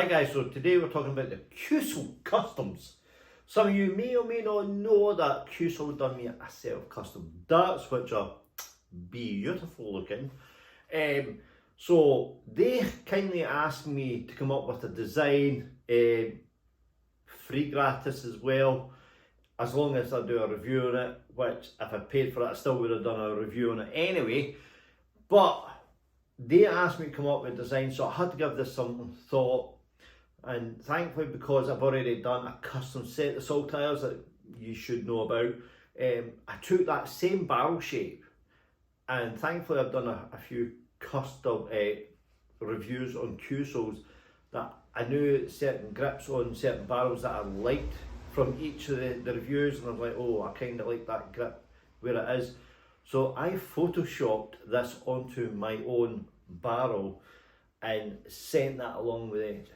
Right guys, so today we're talking about the Cuesoul customs. Some of you may or may not know that Cuesoul done me a set of custom darts which are beautiful looking. So they kindly asked me to come up with a design, free gratis as well, as long as I do a review on it, which if I paid for it I still would have done a review on it anyway. But they asked me to come up with a design, so I had to give this some thought. And thankfully, because I've already done a custom set of soul tires that you should know about, I took that same barrel shape, and thankfully I've done a few custom reviews on Cuesouls that I knew certain grips on certain barrels that I liked from each of the reviews, and I was like, oh, I kind of like that grip where it is. So I photoshopped this onto my own barrel and sent that along with it.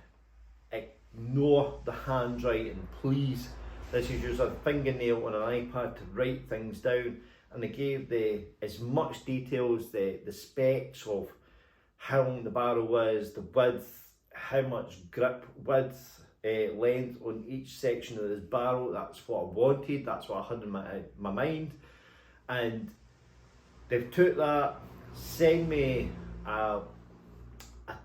Ignore the handwriting, please. This is using a fingernail on an iPad to write things down, and they gave as much detail as the specs of how long the barrel is, the width, how much grip width, length on each section of this barrel. That's what I wanted, that's what I had in my mind. And they've took that, send me a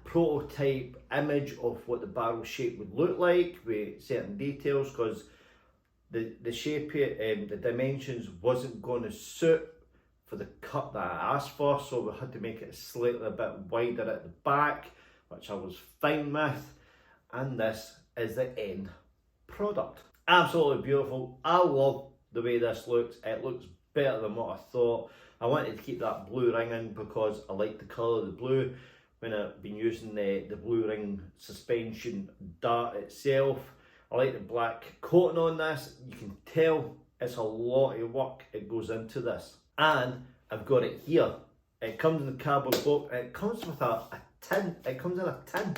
prototype image of what the barrel shape would look like with certain details, because the shape, the dimensions wasn't going to suit for the cut that I asked for, so we had to make it slightly a bit wider at the back, which I was fine with. And this is the end product. Absolutely beautiful. I love the way this looks. It looks better than what I thought. I wanted to keep that blue ring in because I like the colour of the blue when I've been using the blue ring suspension dart itself. I like the black coating on this. You can tell it's a lot of work it goes into this. And I've got it here. It comes in the cardboard box. It comes with a tin. It comes in a tin.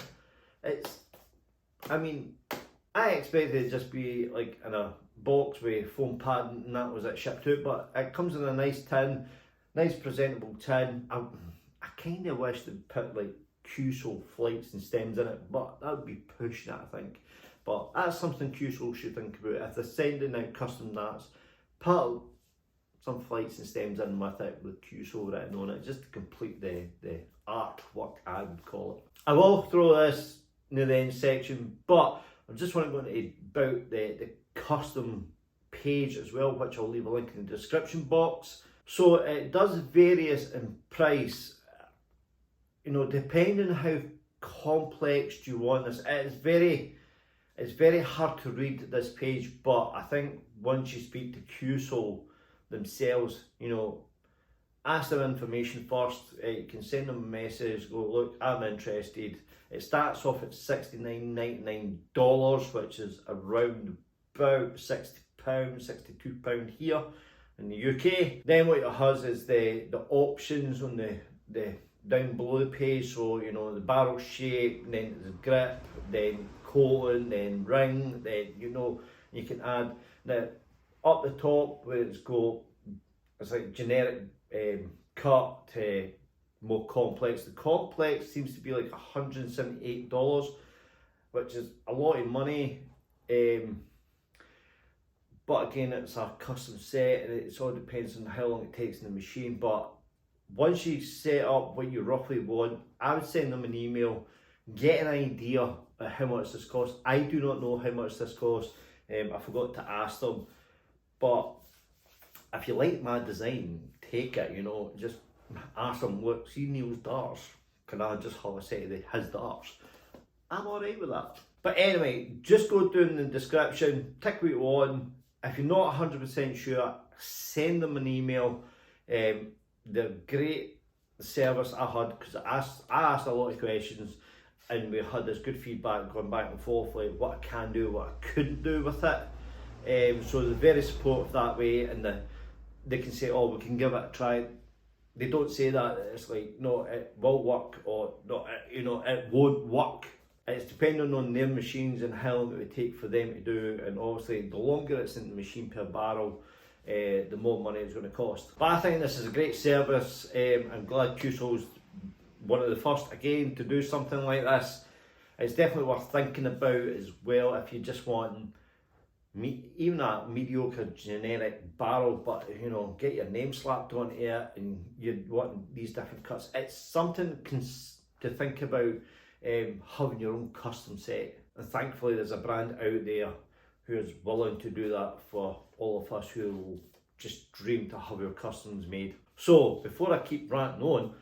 I expected it to just be like in a box with foam padding and that was it, shipped out, but it comes in a nice tin, nice presentable tin. I kind of wish they'd put like Cuesoul flights and stems in it, but that would be pushing it, I think. But that's something Cuesoul should think about. If they're sending out custom darts, put some flights and stems in with it with Cuesoul written on it, just to complete the artwork, I would call it. I will throw this near the end section, but I just want to go into about the custom page as well, which I'll leave a link in the description box. So it does various in price, depending on how complex you want this. It's very hard to read this page, but I think once you speak to Cuesoul themselves, ask them information first. You can send them a message, go, look, I'm interested. It starts off at $69.99, which is around about £60, £62 here in the UK. Then what it has is the options on the down below the page. So the barrel shape, then the grip, then coating, then ring, then you can add. Now up the top where it's like generic cut to more complex. The complex seems to be like $178, which is a lot of money. But again, it's a custom set and it all depends on how long it takes in the machine. But once you set up what you roughly want, I would send them an email, get an idea of how much this costs. I do not know how much this costs. I forgot to ask them. But if you like my design, take it, just ask them, look, see Neil's darts, can I just have a set of his darts? I'm alright with that. But anyway, just go down in the description, tick what you want. If you're not 100% sure, send them an email. The great service I had, because I asked a lot of questions and we had this good feedback going back and forth, like what I can do, what I couldn't do with it. So they're very supportive that way, and they can say, oh, we can give it a try. They don't say that it's like, no, it will work, or no, it won't work. It's depending on their machines and how long it would take for them to do, and obviously the longer it's in the machine per barrel, the more money it's going to cost. But I think this is a great service. I'm glad Cuesoul's one of the first again to do something like this. It's definitely worth thinking about as well if you just want even a mediocre generic barrel, but you know, get your name slapped onto it and you want these different cuts. It's something to think about, having your own custom set, and thankfully there's a brand out there who is willing to do that for all of us who will just dream to have your customs made. So before I keep ranting on,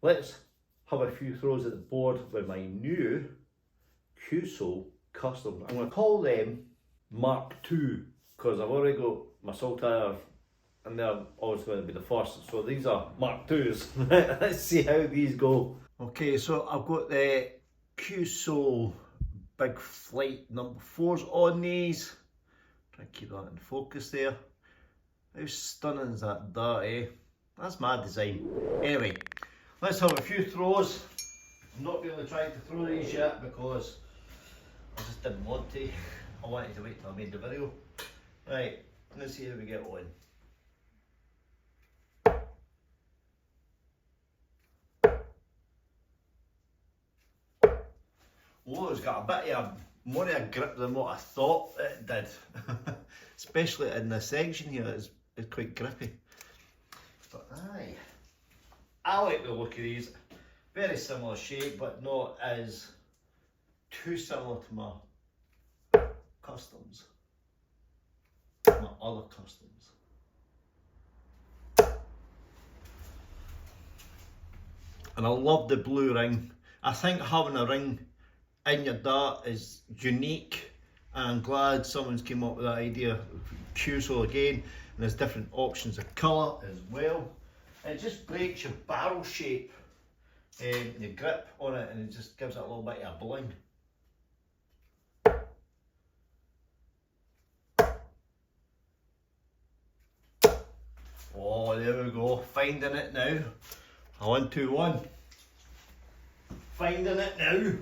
let's have a few throws at the board with my new Cuesoul customs. I'm going to call them Mark II because I've already got my saltire and they're always going to be the first. So these are Mark IIs. Let's see how these go. Okay, so I've got the Cuesoul Big Flight number 4s on these. Try to keep that in focus there. How stunning is that dart, eh? That's my design. Anyway, let's have a few throws. I'm not really trying to throw these yet because I just didn't want to. I wanted to wait till I made the video. Right, let's see how we get on. Oh, it's got a bit of more of a grip than what I thought it did. Especially in this section here, it's quite grippy. But aye, I like the look of these. Very similar shape, but not as too similar to my customs, my other customs. And I love the blue ring. I think having a ring in your dart is unique, and I'm glad someone's came up with that idea. Cuesoul again, and there's different options of colour as well. And it just breaks your barrel shape, your grip on it, and it just gives it a little bit of a bling. Oh, there we go, finding it now. 1, 2, 1. Finding it now.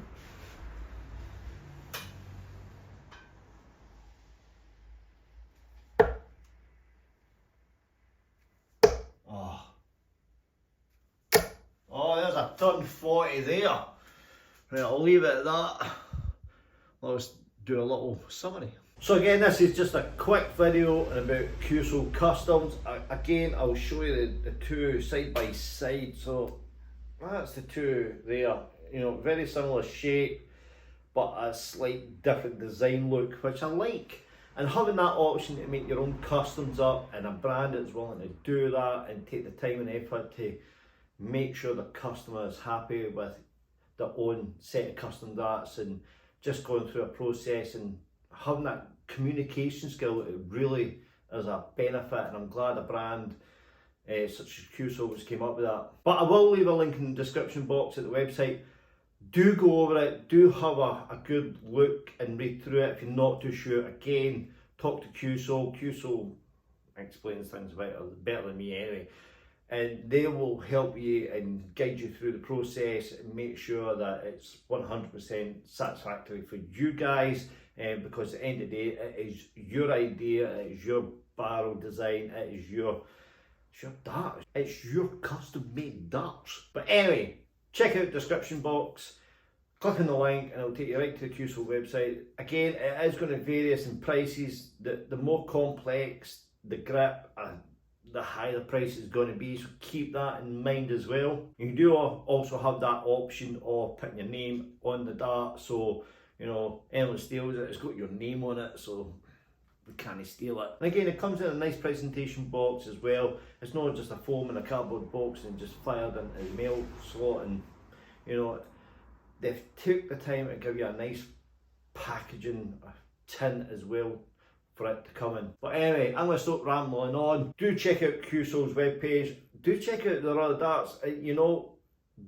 Oh, there's a ton 40 there. Right, I'll leave it at that. Let's do a little summary. So again, this is just a quick video about Cuesoul Customs. Again, I'll show you the two side by side. So that's the two there. You know, very similar shape, but a slight different design look, which I like. And having that option to make your own customs up, and a brand that's willing to do that and take the time and effort to make sure the customer is happy with their own set of custom darts, and just going through a process and having that communication skill, it really is a benefit. And I'm glad a brand such as Cuesoul came up with that. But I will leave a link in the description box at the website. Do go over it, do have a good look and read through it if you're not too sure. Again, talk to Cuesoul. Cuesoul explains things better than me anyway. And they will help you and guide you through the process and make sure that it's 100% satisfactory for you guys, because at the end of the day, it is your idea, it is your barrel design, it is your darts, it's your custom made darts. But anyway, check out the description box, click on the link and it'll take you right to the Cuesoul website. Again, it is going to vary in prices. The more complex the grip, the higher the price is going to be, so keep that in mind as well. You do also have that option of putting your name on the dart, so you know, anyone steals it, it's got your name on it, so we can't steal it. And again, it comes in a nice presentation box as well. It's not just a foam in a cardboard box and just fired into the mail slot, and you know, they've took the time to give you a nice packaging, a tin as well, for it to come in. But anyway, I'm going to stop rambling on. Do check out Cuesoul's webpage. Do check out their other darts. You know,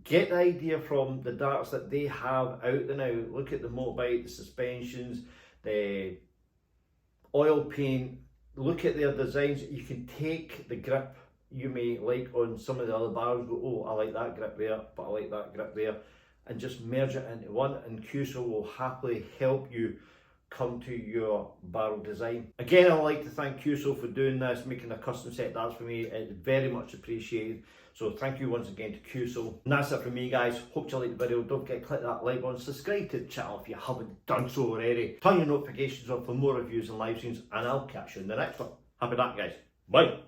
get the idea from the darts that they have out there now. Look at the motorbike, the suspensions, the oil paint. Look at their designs. You can take the grip you may like on some of the other barrels, go, oh, I like that grip there, but I like that grip there, and just merge it into one, and Cuesoul will happily help you come to your barrel design. Again, I'd like to thank Cuesoul for doing this, making a custom set darts for me. It's very much appreciated. So thank you once again to Cuesoul. And that's it from me, guys. Hope you liked the video. Don't forget to click that like button, subscribe to the channel if you haven't done so already. Turn your notifications on for more reviews and live streams, and I'll catch you in the next one. Happy darting, guys. Bye.